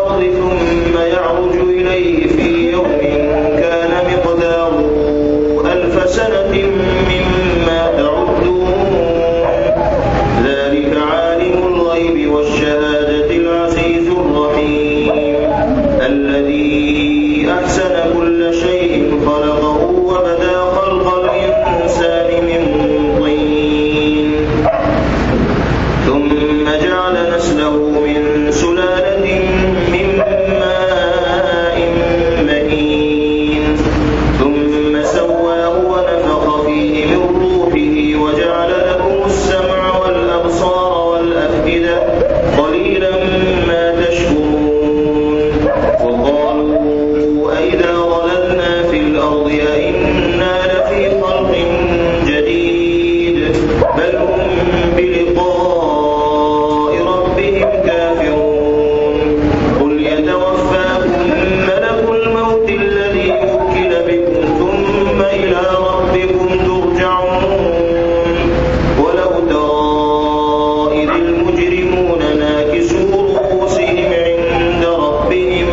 الأرض ثم يعرج إليه في يوم كان مقداره 1000 سنة مما تعدون ذلك عالم الغيب والشهادة العزيز الرحيم الذي أحسن كل شيء خلقه وبدأ خلق الإنسان من طين ثم جعل نسله من سلالة من ماء مهين ثم سواه ونفخ فيه من روحه وجعل لكم السمع والأبصار والأفئدة قليلا ما تشكرون وقالوا أئذا ضللنا في الأرض أئنا لفي خلق جديد بل هم بلقاء ربهم كافرون قل يتوفاكم ملك الموت الذي وكل بكم ثم إلى ربكم ترجعون ولو ترى إذ المجرمون ناكسوا رؤوسهم عند ربهم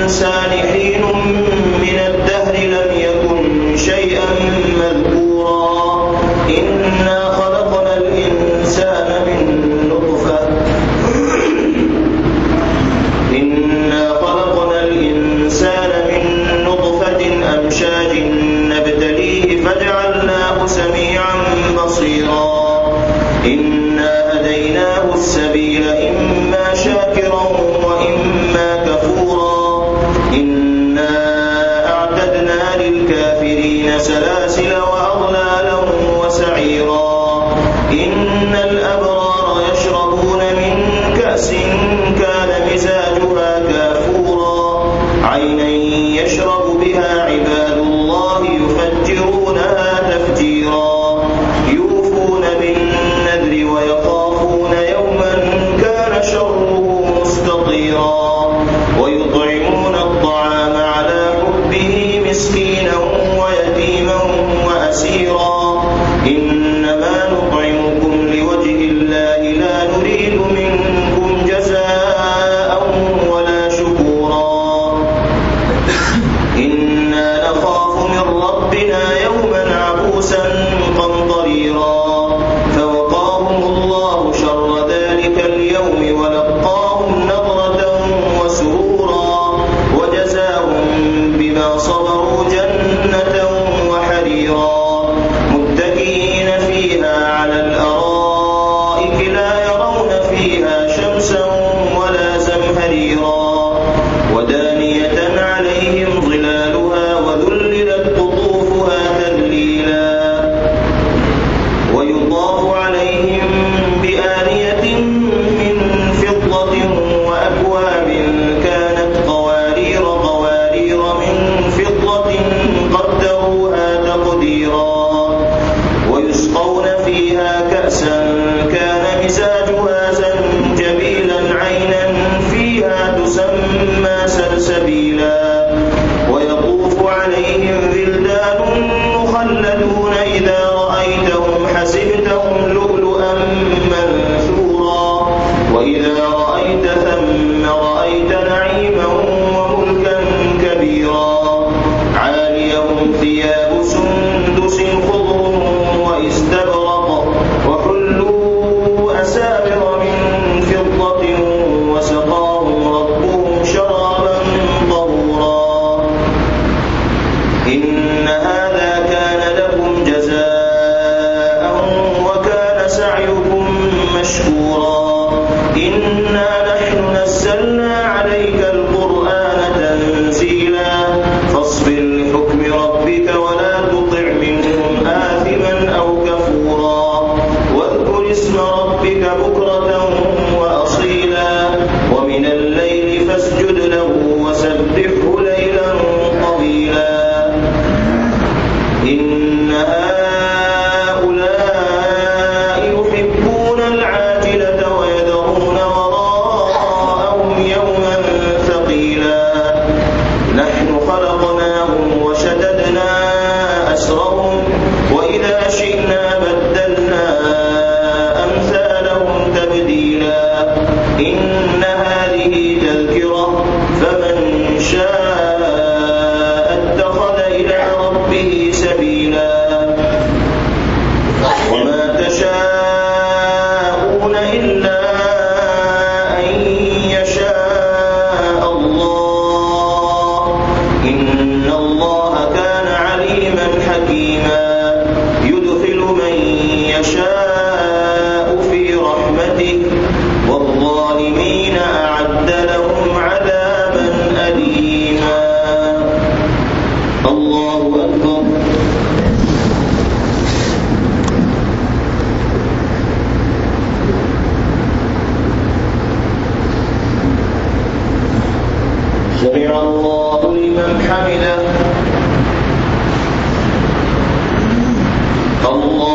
الإنسان حين من الدهر لم يكن شيئا مذكورا إنا خلقنا الإنسان من نطفة أمشاج نبتليه فجعلناه سميعا بصيرا إنا هديناه السبيل إما شاكرا وإما كفورا إنا أعتدنا للكافرين سلاسل وأغلالا وسعيرا إن الأبرار يشربون من كأس كان مزاجها كافورا عينا يشرب بها عباد الله يفجرونها تفجيرا يوفون بالنذر ويخافون يوما كان شره مستطيرا ويطعمون الطعام على حبه مسكينا ويتيما وأسيرا إنما نطعمكم لوجه الله لا نريد منكم جزاء ولا شكورا إنا نخاف من ربنا يوما عبوسا قمطريرا فوقاهم الله شر ذلك اليوم ولقاهم نضرة وسرورا وجزاهم بما صبروا جنة وحريرا متكئين فيها على الأرائك لا يرون فيها شمسا ولا زمهريرا ودانية عليهم ظلالها وذللت قطوفها تذليلا ويطاف عليهم بآنية من فضة وأكواب كانت قوارير من فضة قدروها تقديرا ويسقون فيها كأسا كان مزاجها زنجبيلا عينا فيها تسمى سلسبيلا ويطوف عليهم ولدان مخلدون إذا رأيتهم حسبتهم لؤلؤا منثورا وإذا رأيت ثم رأيت نعيما وملكا كبيرا عاليهم ثياب سندس خضر واستبرق وحلوا أساور من فضة وسقاهم ربهم شرابا طهورا إن هذا كان لكم جزاء وكان سعيكم مشكورا إنا نحن نزلنا عليك القرآن تنزيلا فاصبر لحكم ربك ولا تطع منهم آثما أو كفورا واذكر اسم ربك بكرة وأصيلا ومن الليل فاسجد له وسبحه ليلا طويلا إن هؤلاء يحبون العاجلة ويذرون وراءهم يوما ثقيلا نحن خلقناهم وشددنا أسرهم وإذا شئنا بدلنا أمثالهم تبديلا إن هذه تذكرة فمن شاء اتخذ إلى ربه سبيلا وما تشاءون إلا أن يشاء الله إن الله كان عليما حكيما يدخل من يشاء في رحمته والظالمين أعد لهم عذابا أليما الله أكبر سمع الله لمن حمده الله